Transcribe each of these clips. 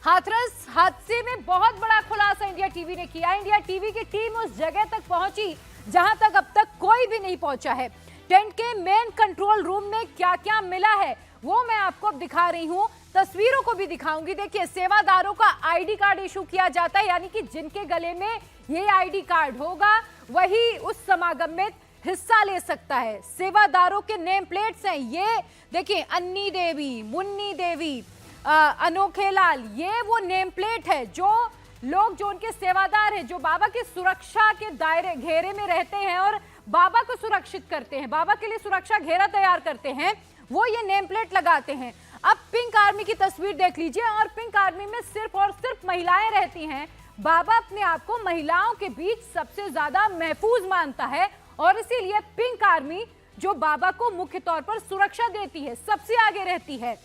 हाथरस हादसे में बहुत बड़ा खुलासा इंडिया टीवी ने किया। इंडिया टीवी की टीम उस जगह तक पहुंची जहां तक अब तक कोई भी नहीं पहुंचा है। टेंट के मेन कंट्रोल रूम में क्या क्या मिला है वो मैं आपको अब दिखा रही हूं, तस्वीरों को भी दिखाऊंगी। देखिए, सेवादारों का आईडी कार्ड इशू किया जाता है, यानी कि जिनके गले में ये आईडी कार्ड होगा वही उस समागम में हिस्सा ले सकता है। सेवादारों के नेम प्लेट्स हैं ये, देखिए अन्नी देवी, मुन्नी देवी, अनोखे लाल, ये वो नेम प्लेट है जो लोग जो उनके सेवादार हैं, जो बाबा की सुरक्षा के दायरे घेरे में रहते हैं और बाबा को सुरक्षित करते हैं, बाबा के लिए सुरक्षा घेरा तैयार करते हैं, वो ये नेम प्लेट लगाते हैं। अब पिंक आर्मी की तस्वीर देख लीजिए, और पिंक आर्मी में सिर्फ और सिर्फ महिलाएं रहती हैं। बाबा अपने आप को महिलाओं के बीच सबसे ज्यादा महफूज मानता है और इसीलिए पिंक आर्मी जो बाबा को मुख्य तौर पर सुरक्षा देती है सबसे आगे रहती है।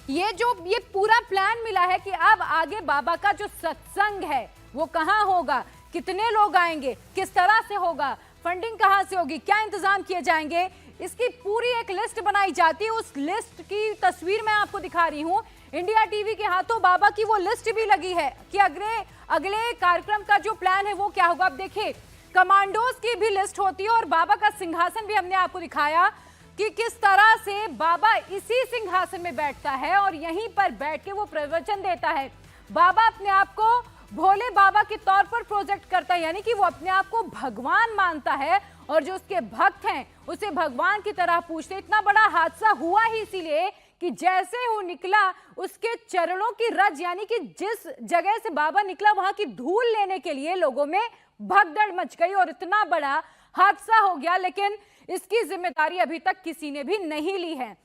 ये पूरा प्लान मिला है कि अब आगे बाबा का जो सत्संग है वो कहाँ होगा, कितने लोग आएंगे, किस तरह से होगा, फंडिंग कहाँ से होगी, क्या इंतजाम किए जाएंगे, इसकी पूरी एक लिस्ट बनाई जाती है। उस लिस्ट की तस्वीर मैं आपको दिखा रही हूँ। इंडिया टीवी के हाथों बाबा की वो लिस्ट भी लगी है कि अगले कार्यक्रम का जो प्लान है वो क्या होगा। अब देखिए, कमांडोज की भी लिस्ट होती है और बाबा का सिंहासन भी हमने आपको दिखाया कि किस तरह से बाबा इसी सिंहासन में बैठता है और यहीं पर बैठ के वो प्रवचन देता है। बाबा अपने आप को भोले बाबा के तौर पर प्रोजेक्ट करता है, यानी कि वो अपने आप को भगवान मानता है और जो उसके भक्त हैं उसे भगवान की तरह पूजते। इतना बड़ा हादसा हुआ ही इसीलिए कि जैसे वो निकला उसके चरणों की रज, यानी कि जिस जगह से बाबा निकला वहां की धूल लेने के लिए लोगों में भगदड़ मच गई और इतना बड़ा हादसा हो गया। लेकिन इसकी जिम्मेदारी अभी तक किसी ने भी नहीं ली है।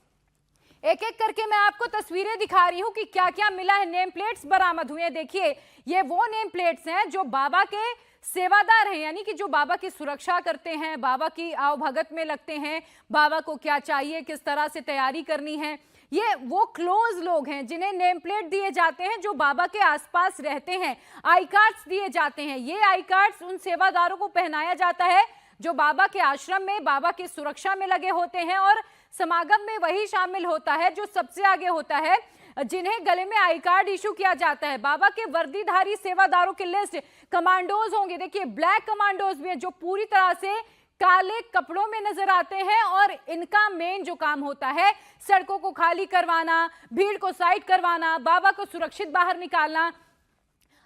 एक एक करके मैं आपको तस्वीरें दिखा रही हूं कि क्या क्या मिला है। नेम प्लेट्स बरामद हुए हैं। देखिए, ये वो नेम प्लेट्स हैं जो बाबा के सेवादार हैं, यानी कि जो बाबा की सुरक्षा करते हैं, बाबा की आवभगत में लगते हैं, बाबा को क्या चाहिए, किस तरह से तैयारी करनी है। ये वो क्लोज लोग हैं जिन्हें नेम प्लेट दिए जाते हैं, जो बाबा के आसपास रहते हैं। आई कार्ड्स दिए जाते हैं। ये आई कार्ड्स उन सेवादारों को पहनाया जाता है जो बाबा के आश्रम में बाबा की सुरक्षा में लगे होते हैं, और समागम में वही शामिल होता है जो सबसे आगे होता है, जिन्हें गले में आई कार्ड इशू किया जाता है। बाबा के वर्दीधारी सेवादारों की लिस्ट, कमांडोज होंगे। देखिए, ब्लैक कमांडोज भी हैं जो पूरी तरह से काले कपड़ों में नजर आते हैं और इनका मेन जो काम होता है सड़कों को खाली करवाना, भीड़ को साइड करवाना, बाबा को सुरक्षित बाहर निकालना।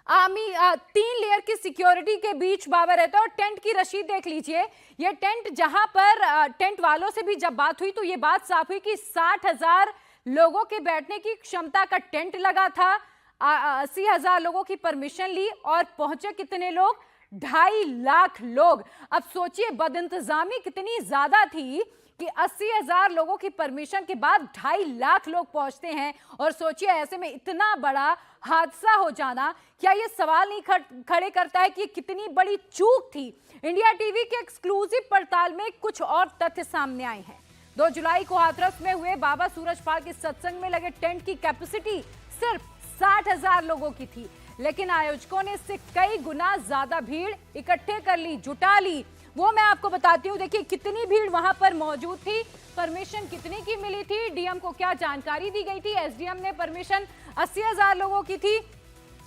आर्मी 3 लेयर की सिक्योरिटी के बीच बाबा रहता है। और टेंट की रशीद देख लीजिए, ये टेंट जहां पर टेंट वालों से भी जब बात हुई तो ये बात साफ हुई कि 60,000 लोगों के बैठने की क्षमता का टेंट लगा था। 80,000 लोगों की परमिशन ली और पहुंचे कितने लोग, 2.5 लाख लोग। अब सोचिए बदइंतजामी कितनी ज्यादा थी कि 80,000 लोगों की परमिशन के बाद 2.5 लाख लोग पहुंचते हैं। और सोचिए ऐसे में इतना बड़ा हादसा हो जाना, क्या ये सवाल नहीं खड़े करता है कि कितनी बड़ी चूक थी। इंडिया टीवी के एक्सक्लूसिव पड़ताल में कुछ और तथ्य सामने आए हैं। 2 जुलाई को हाथरस में हुए बाबा सूरजपाल के सत्संग में लगे टेंट की कैपेसिटी सिर्फ 60,000 लोगों की थी, लेकिन आयोजकों ने इससे कई गुना ज्यादा भीड़ इकट्ठे कर ली, जुटा ली। वो मैं आपको बताती हूँ। देखिए कितनी भीड़ वहां पर मौजूद थी, परमिशन कितनी की मिली थी, डीएम को क्या जानकारी दी गई थी। एसडीएम ने परमिशन 80,000 लोगों की थी।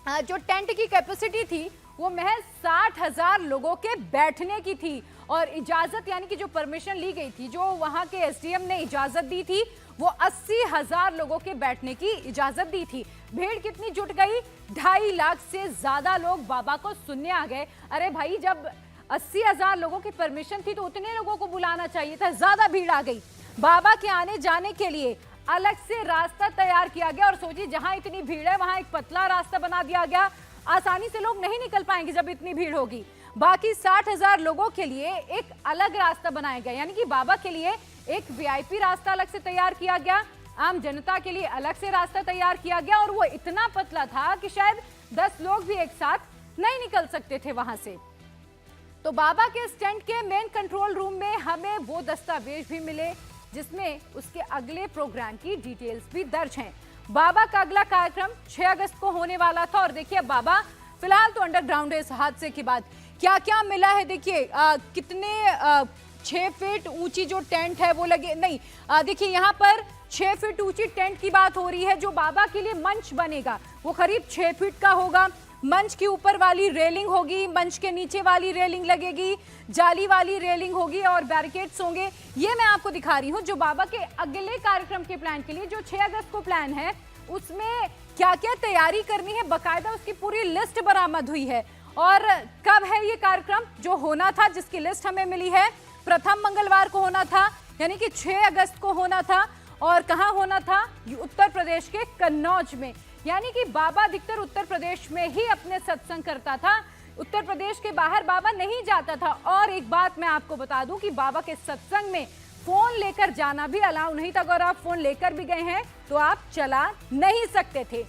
जो टेंट की कैपेसिटी थी वो महज 60,000 लोगों के बैठने की थी, और इजाजत यानी कि जो परमिशन ली गई थी, जो वहां के एसडीएम ने इजाजत दी थी, वो 80,000 लोगों के बैठने की इजाजत दी थी। भीड़ कितनी जुट गई, 2.5 लाख से ज्यादा लोग बाबा को सुनने आ गए। अरे भाई, जब 80,000 लोगों की परमिशन थी तो उतने लोगों को बुलाना चाहिए था, ज्यादा भीड़ आ गई। बाबा के आने जाने के लिए अलग से रास्ता तैयार किया गया, और सोचिए जहां इतनी भीड़ है वहां एक पतला रास्ता बना दिया गया। आसानी से लोग नहीं निकल पाएंगे जब इतनी भीड़ होगी। बाकी 60,000 लोगों के लिए एक अलग रास्ता बनाया गया, यानी कि बाबा के लिए एक वीआईपी रास्ता अलग से तैयार किया गया, आम जनता के लिए अलग से रास्ता तैयार किया गया, और वो इतना पतला था कि शायद 10 लोग भी एक साथ नहीं निकल सकते थे वहां से। तो बाबा के इस टेंट के मेन कंट्रोल रूम में हमें वो दस्तावेज भी मिले जिसमें उसके अगले प्रोग्राम की डिटेल्स भी दर्ज हैं। बाबा का अगला कार्यक्रम 6 अगस्त को होने वाला था, और देखिए बाबा फिलहाल तो अंडरग्राउंड है। इस हादसे के बाद क्या क्या मिला है, देखिए कितने 6 फीट ऊंची जो टेंट है वो लगे नहीं। देखिए यहाँ पर 6 फीट ऊंची टेंट की बात हो रही है जो बाबा के लिए मंच बनेगा। वो करीब 6 फीट का होगा। मंच के ऊपर वाली रेलिंग होगी, मंच के नीचे वाली रेलिंग लगेगी, जाली वाली रेलिंग होगी और बैरिकेड्स होंगे। ये मैं आपको दिखा रही हूँ जो बाबा के अगले कार्यक्रम के प्लान के लिए, जो 6 अगस्त को प्लान है, उसमें क्या क्या तैयारी करनी है, बकायदा उसकी पूरी लिस्ट बरामद हुई है। और कब है ये कार्यक्रम जो होना था, जिसकी लिस्ट हमें मिली है, प्रथम मंगलवार को होना था, यानी कि 6 अगस्त को होना था। और कहाँ होना था? उत्तर प्रदेश के कन्नौज में। यानी कि बाबा अधिकतर उत्तर प्रदेश में ही अपने सत्संग करता था, उत्तर प्रदेश के बाहर बाबा नहीं जाता था। और एक बात मैं आपको बता दूं कि बाबा के सत्संग में फोन लेकर जाना भी अलाउ नहीं था। अगर आप फोन लेकर भी गए हैं तो आप चला नहीं सकते थे।